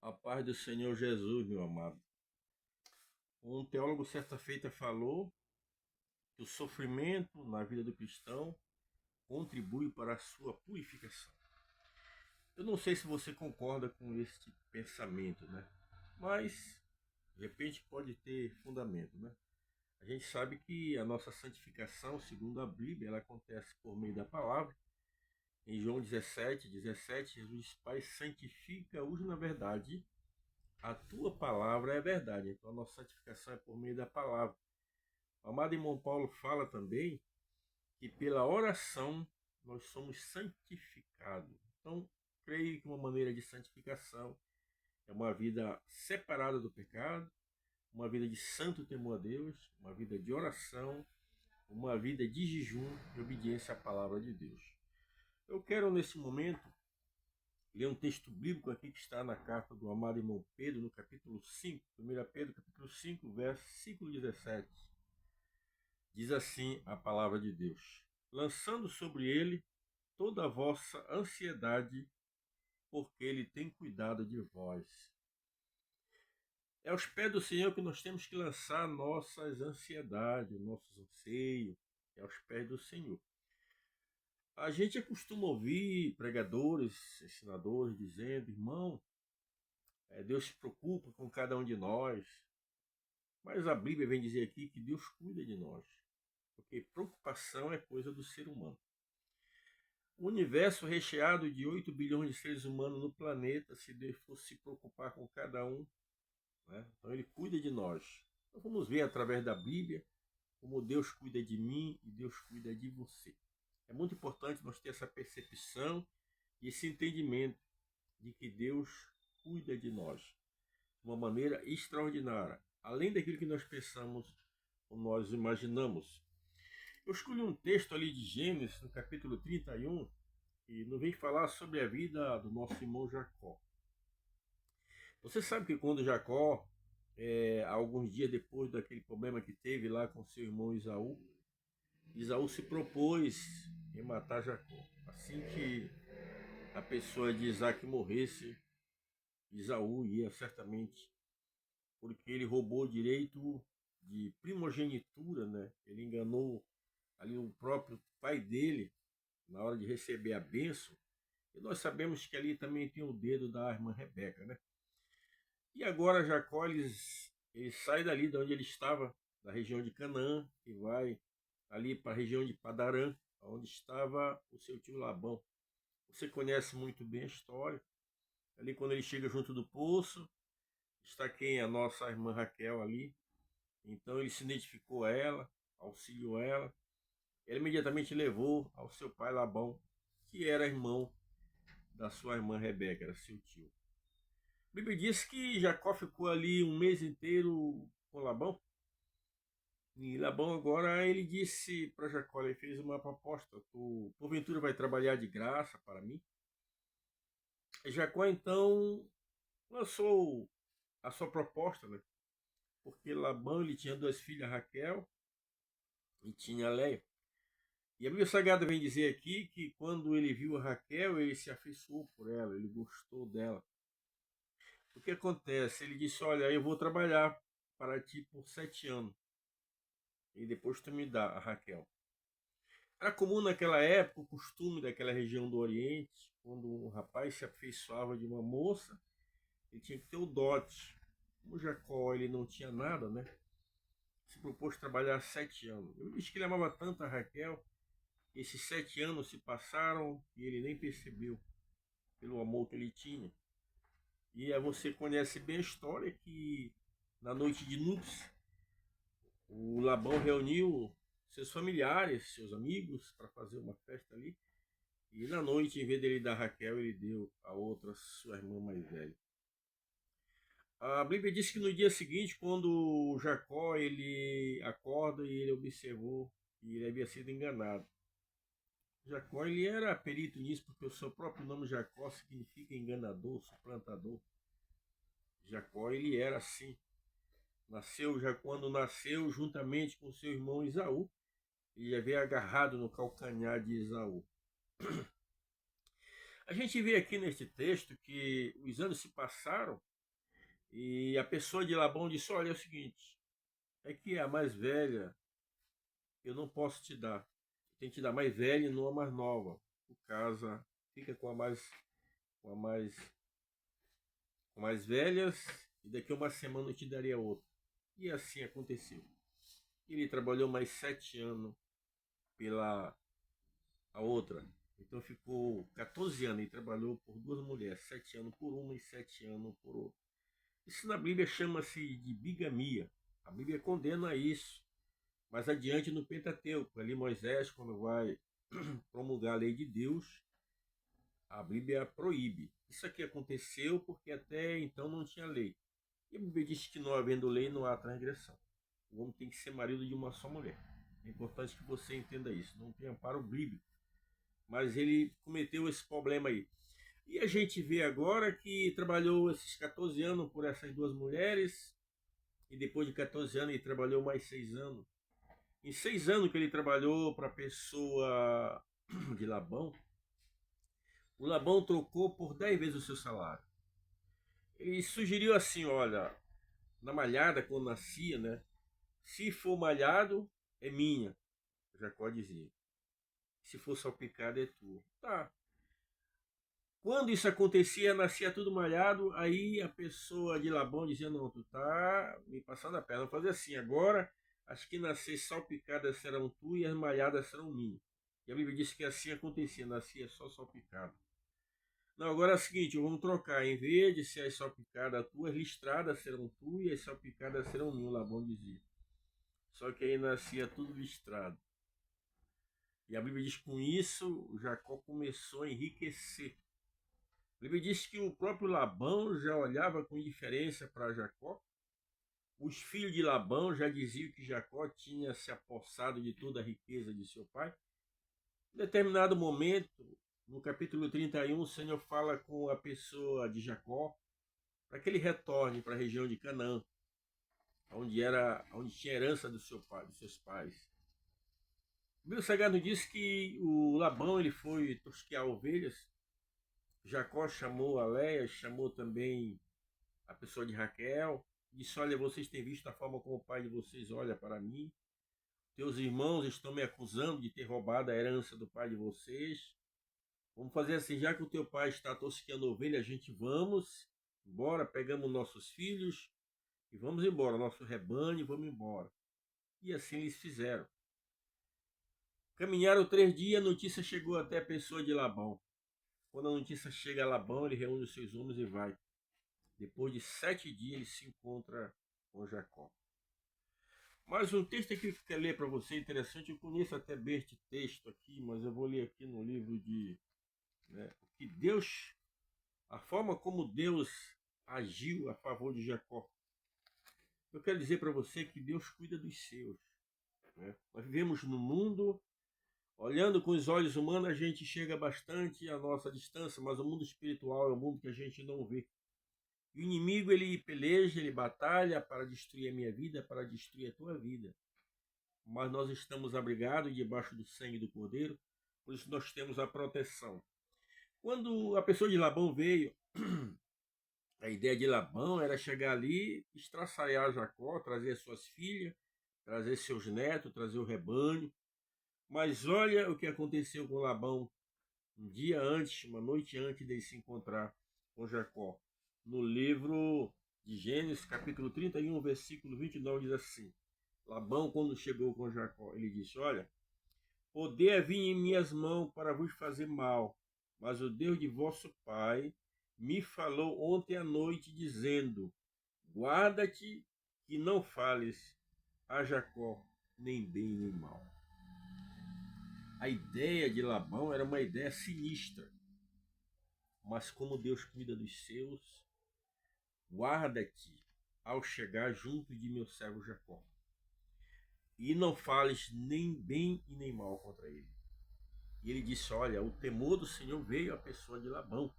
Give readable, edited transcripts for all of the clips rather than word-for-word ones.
A paz do Senhor Jesus, meu amado. Um teólogo certa feita falou que o sofrimento na vida do cristão contribui para a sua purificação. Eu não sei se você concorda com este pensamento, né? Mas, de repente, pode ter fundamento, né? A gente sabe que a nossa santificação, segundo a Bíblia, ela acontece por meio da palavra. Em João 17, Jesus diz: Pai, santifica-os na verdade. A tua palavra é verdade. Então a nossa santificação é por meio da palavra. O amado irmão Paulo fala também que pela oração nós somos santificados. Então, creio que uma maneira de santificação é uma vida separada do pecado, uma vida de santo temor a Deus, uma vida de oração, uma vida de jejum e obediência à palavra de Deus. Eu quero nesse momento ler um texto bíblico aqui que está na carta do amado irmão Pedro, no capítulo 5, 1 Pedro, capítulo 5, versículo 17. Diz assim a palavra de Deus: lançando sobre ele toda a vossa ansiedade, porque ele tem cuidado de vós. É aos pés do Senhor que nós temos que lançar nossas ansiedades, nossos anseios, é aos pés do Senhor. A gente costuma ouvir pregadores, ensinadores dizendo: irmão, Deus se preocupa com cada um de nós. Mas a Bíblia vem dizer aqui que Deus cuida de nós, porque preocupação é coisa do ser humano. O universo recheado de 8 bilhões de seres humanos no planeta, se Deus fosse se preocupar com cada um, né? Então ele cuida de nós. Então vamos ver através da Bíblia como Deus cuida de mim e Deus cuida de você. É muito importante nós ter essa percepção e esse entendimento de que Deus cuida de nós de uma maneira extraordinária, além daquilo que nós pensamos ou nós imaginamos. Eu escolhi um texto ali de Gênesis, no capítulo 31, e não vem falar sobre a vida do nosso irmão Jacó. Você sabe que quando Jacó, alguns dias depois daquele problema que teve lá com seu irmão Isaú, Isaú se propôs em matar Jacó. Assim que a pessoa de Isaac morresse, Isaú ia certamente, porque ele roubou o direito de primogenitura, né? Ele enganou ali o próprio pai dele na hora de receber a bênção. E nós sabemos que ali também tem o dedo da irmã Rebeca, né? E agora Jacó, ele sai dali de onde ele estava, da região de Canaã, e vai ali para a região de Padarã, onde estava o seu tio Labão. Você conhece muito bem a história. Ali quando ele chega junto do poço, está quem? A nossa irmã Raquel ali. Então ele se identificou a ela, auxiliou ela. Ele imediatamente levou ao seu pai Labão, que era irmão da sua irmã Rebeca, era seu tio. A Bíblia diz que Jacó ficou ali um mês inteiro com Labão. E Labão agora ele disse para Jacó, ele fez uma proposta: tu porventura vai trabalhar de graça para mim? E Jacó então lançou a sua proposta, né? Porque Labão ele tinha duas filhas, Raquel e tinha Leia. E a Bíblia Sagrada vem dizer aqui que quando ele viu a Raquel, ele se afeiçoou por ela, ele gostou dela. O que acontece? Ele disse: olha, eu vou trabalhar para ti por 7 anos. E depois tu me dá a Raquel. Era comum naquela época o costume daquela região do Oriente, quando um rapaz se afeiçoava de uma moça, ele tinha que ter o dote. Como Jacó ele não tinha nada, né? Se propôs trabalhar 7 anos. Eu disse que ele amava tanto a Raquel, que esses 7 anos se passaram e ele nem percebeu pelo amor que ele tinha. E aí você conhece bem a história que na noite de núpcias, o Labão reuniu seus familiares, seus amigos, para fazer uma festa ali. E na noite, em vez dele dar a Raquel, ele deu a outra, sua irmã mais velha. A Bíblia diz que no dia seguinte, quando Jacó ele acorda e ele observou que ele havia sido enganado. Jacó ele era perito nisso, porque o seu próprio nome Jacó significa enganador, suplantador. Jacó ele era assim. Nasceu já quando nasceu juntamente com seu irmão Isaú, ele havia agarrado no calcanhar de Isaú. A gente vê aqui neste texto que os anos se passaram E a pessoa de Labão disse: olha, é o seguinte, é que a mais velha eu não posso te dar. Tem que te dar mais velha e não a mais nova. Tu casa, fica com a mais, com mais velhas e daqui a uma semana eu te daria outra. E assim aconteceu. Ele trabalhou mais 7 anos pela a outra. Então ficou 14 anos. Ele trabalhou por duas mulheres, 7 anos por uma e 7 anos por outra. Isso na Bíblia chama-se de bigamia. A Bíblia condena isso. Mais adiante no Pentateuco, ali Moisés, quando vai promulgar a lei de Deus, a Bíblia proíbe. Isso aqui aconteceu porque até então não tinha lei. E a Bíblia diz que não havendo lei não há transgressão. O homem tem que ser marido de uma só mulher. É importante que você entenda isso. Não tem amparo bíblico. Mas ele cometeu esse problema aí. E a gente vê agora que trabalhou esses 14 anos por essas duas mulheres. E depois de 14 anos ele trabalhou mais 6 anos. Em 6 anos que ele trabalhou para a pessoa de Labão, o Labão trocou por 10 vezes o seu salário. Ele sugeriu assim, olha, na malhada, quando nascia, né? Se for malhado, é minha. Jacó dizia. Se for salpicado, é tua. Tá. Quando isso acontecia, nascia tudo malhado, aí a pessoa de Labão dizia, não, tu tá me passando a perna. Vou fazer assim, agora as que nascer salpicadas serão tu e as malhadas serão minhas. E a Bíblia disse que assim acontecia, nascia só salpicado. Não, agora é o seguinte, vamos trocar. Em vez de ser as salpicadas tuas, as listradas serão tu e as salpicadas serão minhas, Labão dizia. Só que aí nascia tudo listrado. E a Bíblia diz que com isso Jacó começou a enriquecer. A Bíblia diz que o próprio Labão já olhava com indiferença para Jacó. Os filhos de Labão já diziam que Jacó tinha se apossado de toda a riqueza de seu pai. Em determinado momento, no capítulo 31, o Senhor fala com a pessoa de Jacó para que ele retorne para a região de Canaã, onde tinha herança do seu pai, dos seus pais. O Bíblia Sagrado diz que o Labão ele foi tosquear ovelhas. Jacó chamou a Léia, chamou também a pessoa de Raquel, disse: olha, vocês têm visto a forma como o pai de vocês olha para mim. Teus irmãos estão me acusando de ter roubado a herança do pai de vocês. Vamos fazer assim, já que o teu pai está tosqueando ovelha, a gente vamos embora, pegamos nossos filhos e vamos embora, nosso rebanho, e vamos embora. E assim eles fizeram. Caminharam 3 dias, a notícia chegou até a pessoa de Labão. Quando a notícia chega a Labão, ele reúne os seus homens e vai. Depois de 7 dias, ele se encontra com Jacó. Mas um texto aqui que eu quero ler para você, interessante, eu conheço até bem este texto aqui, mas eu vou ler aqui no livro de... o que Deus, a forma como Deus agiu a favor de Jacó. Eu quero dizer para você que Deus cuida dos seus. Nós vivemos no mundo, olhando com os olhos humanos, a gente chega bastante à nossa distância, mas o mundo espiritual é o mundo que a gente não vê. O inimigo, ele peleja, ele batalha para destruir a minha vida, para destruir a tua vida. Mas nós estamos abrigados debaixo do sangue do Cordeiro, por isso nós temos a proteção. Quando a pessoa de Labão veio, a ideia de Labão era chegar ali, estraçalhar Jacó, trazer suas filhas, trazer seus netos, trazer o rebanho. Mas olha o que aconteceu com Labão um dia antes, uma noite antes de se encontrar com Jacó. No livro de Gênesis, capítulo 31, versículo 29, diz assim: Labão, quando chegou com Jacó, ele disse: olha, poder vir em minhas mãos para vos fazer mal, mas o Deus de vosso pai me falou ontem à noite, dizendo: guarda-te que não fales a Jacó nem bem nem mal. A ideia de Labão era uma ideia sinistra, mas como Deus cuida dos seus, guarda-te ao chegar junto de meu servo Jacó, e não fales nem bem e nem mal contra ele. E ele disse: olha, o temor do Senhor veio à pessoa de Labão,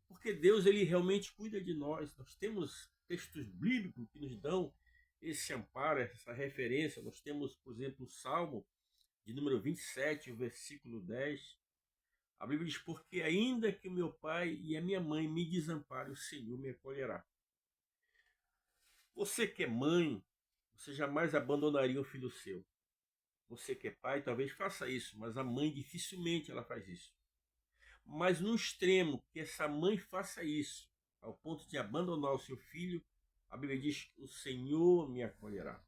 porque Deus ele realmente cuida de nós. Nós temos textos bíblicos que nos dão esse amparo, essa referência. Nós temos, por exemplo, o Salmo de número 27, o versículo 10. A Bíblia diz: porque ainda que o meu pai e a minha mãe me desamparem, o Senhor me acolherá. Você que é mãe, você jamais abandonaria um filho seu. Você que é pai, talvez faça isso, mas a mãe dificilmente ela faz isso. Mas no extremo que essa mãe faça isso, ao ponto de abandonar o seu filho, a Bíblia diz que o Senhor me acolherá.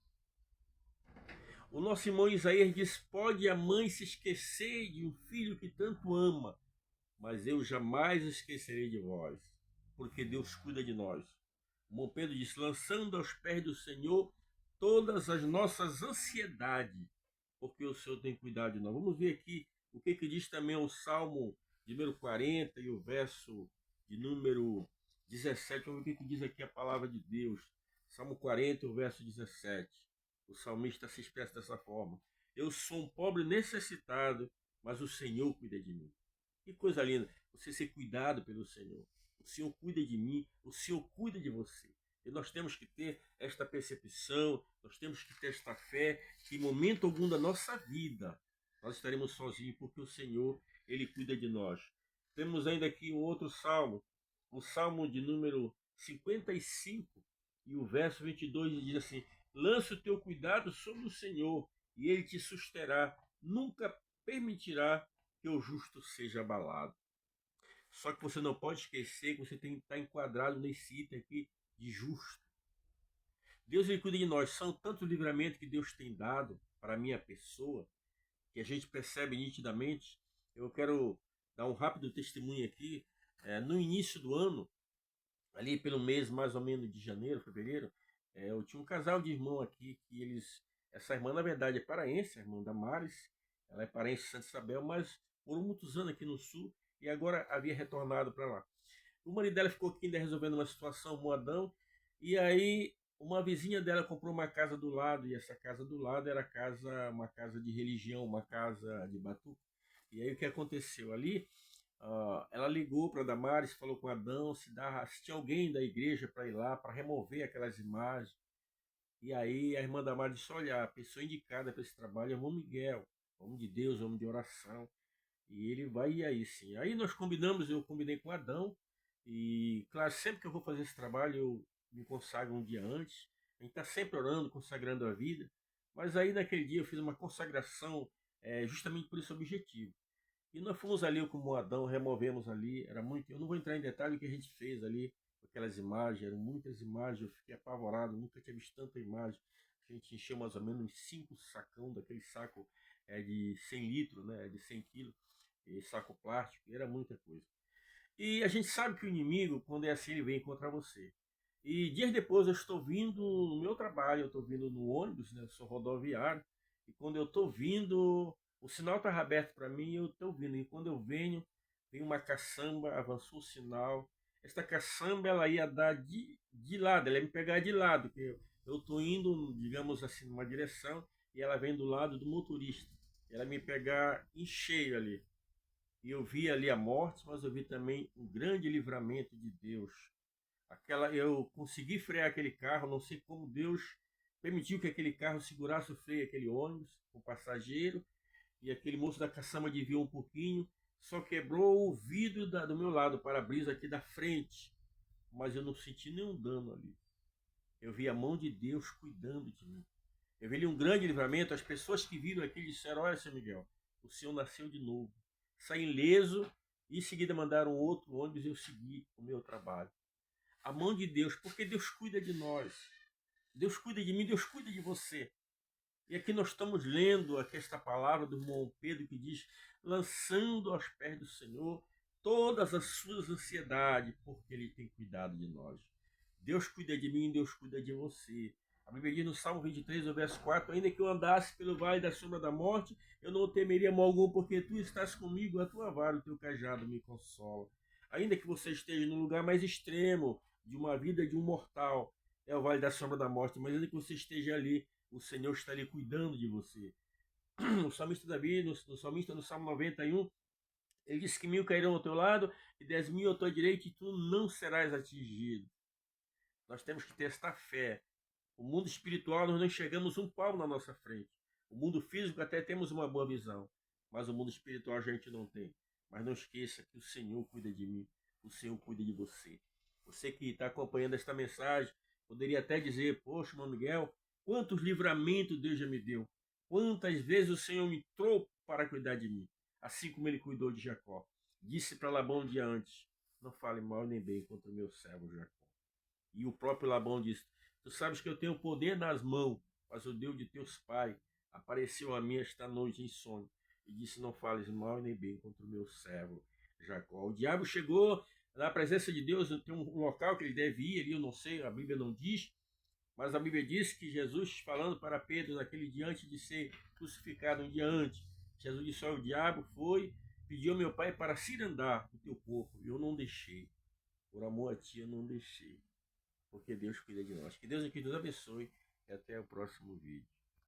O nosso irmão Isaías diz: pode a mãe se esquecer de um filho que tanto ama, mas eu jamais esquecerei de vós, porque Deus cuida de nós. O irmão Pedro diz: lançando aos pés do Senhor todas as nossas ansiedades, porque o Senhor tem cuidado de nós. Vamos ver aqui o que diz também o Salmo de número 40 e o verso de número 17. Vamos ver o que diz aqui a palavra de Deus. Salmo 40, o verso 17. O salmista se expressa dessa forma: eu sou um pobre necessitado, mas o Senhor cuida de mim. Que coisa linda, você ser cuidado pelo Senhor. O Senhor cuida de mim, o Senhor cuida de você. E nós temos que ter esta percepção, nós temos que ter esta fé, que em momento algum da nossa vida nós estaremos sozinhos, porque o Senhor, Ele cuida de nós. Temos ainda aqui um outro salmo, o salmo de número 55, e o verso 22 diz assim: lança o teu cuidado sobre o Senhor, e Ele te susterá, nunca permitirá que o justo seja abalado. Só que você não pode esquecer que você tem que estar enquadrado nesse item aqui de justo. Deus, Ele cuida de nós. São tantos livramentos que Deus tem dado para a minha pessoa, que a gente percebe nitidamente. Eu quero dar um rápido testemunho aqui. No início do ano, ali pelo mês mais ou menos de janeiro, fevereiro, eu tinha um casal de irmão aqui, que eles... Essa irmã, na verdade, é paraense, a irmã da Maris. Ela é paraense de Santa Isabel, mas morou muitos anos aqui no sul e agora havia retornado para lá. O marido dela ficou aqui ainda resolvendo uma situação, um moadão, e aí uma vizinha dela comprou uma casa do lado, e essa casa do lado era uma casa de religião, uma casa de batuque. E aí o que aconteceu ali? Ela ligou para Damares, falou com Adão se tinha alguém da igreja para ir lá, para remover aquelas imagens. E aí a irmã Damares disse: olha, a pessoa indicada para esse trabalho é o irmão Miguel, homem de Deus, homem de oração. E ele vai ir aí sim. Aí nós combinamos, eu combinei com Adão. E claro, sempre que eu vou fazer esse trabalho, eu me consagro um dia antes. A gente está sempre orando, consagrando a vida. Mas aí naquele dia eu fiz uma consagração justamente por esse objetivo. E nós fomos ali como Adão, removemos ali, era muito. Eu não vou entrar em detalhe o que a gente fez ali, aquelas imagens, eram muitas imagens, eu fiquei apavorado, nunca tinha visto tanta imagem. A gente encheu mais ou menos uns 5 sacão daquele saco de 100 litros, né, de 100 quilos, e saco plástico, era muita coisa. E a gente sabe que o inimigo, quando é assim, ele vem contra você. E dias depois eu estou vindo no meu trabalho, eu estou vindo no ônibus, né, eu sou rodoviário, e quando eu estou vindo, o sinal estava aberto para mim e eu estou vindo. E quando eu venho, vem uma caçamba, avançou o sinal. Esta caçamba, ela ia dar de lado, ela ia me pegar de lado, porque eu estou indo, digamos assim, numa direção, e ela vem do lado do motorista. Ela me pegar em cheio ali. E eu vi ali a morte, mas eu vi também um grande livramento de Deus. Eu consegui frear aquele carro, não sei como Deus permitiu que aquele carro segurasse o freio, aquele ônibus, o passageiro, e aquele moço da caçamba desviou um pouquinho, só quebrou o vidro do meu lado, o para-brisa aqui da frente, mas eu não senti nenhum dano ali. Eu vi a mão de Deus cuidando de mim. Eu vi ali um grande livramento. As pessoas que viram aqui disseram: olha, seu Miguel, o senhor nasceu de novo. Saí ileso e em seguida mandaram outro ônibus e eu segui o meu trabalho. A mão de Deus, porque Deus cuida de nós. Deus cuida de mim, Deus cuida de você. E aqui nós estamos lendo aqui esta palavra do irmão Pedro que diz: lançando aos pés do Senhor todas as suas ansiedades, porque Ele tem cuidado de nós. Deus cuida de mim, Deus cuida de você. A Bíblia diz no Salmo 23, no verso 4, ainda que eu andasse pelo vale da sombra da morte, eu não temeria mal algum, porque tu estás comigo, a tua vara, o teu cajado me consola. Ainda que você esteja no lugar mais extremo de uma vida de um mortal, é o vale da sombra da morte, mas ainda que você esteja ali, o Senhor está ali cuidando de você. O salmista Davi, no salmista no Salmo 91, ele disse que 1000 cairão ao teu lado e 10.000 à tua direita e tu não serás atingido. Nós temos que ter esta fé. O mundo espiritual nós não enxergamos um palmo na nossa frente. O mundo físico até temos uma boa visão, mas o mundo espiritual a gente não tem. Mas não esqueça que o Senhor cuida de mim, o Senhor cuida de você. Você que está acompanhando esta mensagem, Poderia até dizer, poxa, irmão Miguel, quantos livramentos Deus já me deu. Quantas vezes o Senhor me trouxe para cuidar de mim, assim como ele cuidou de Jacó. Disse para Labão um dia antes, não fale mal nem bem contra o meu servo Jacó. E o próprio Labão disse, tu sabes que eu tenho poder nas mãos, mas o Deus de teus pais apareceu a mim esta noite em sonho e disse, não fales mal nem bem contra o meu servo Jacó. O diabo chegou na presença de Deus, tem um local que ele deve ir, ali eu não sei, a Bíblia não diz, mas a Bíblia diz que Jesus, falando para Pedro naquele dia antes de ser crucificado, um dia antes, Jesus disse, o diabo foi, pediu ao meu pai para cirandar o teu corpo, e eu não deixei, por amor a ti eu não deixei, porque Deus cuida de nós. Que Deus aqui nos abençoe e até o próximo vídeo.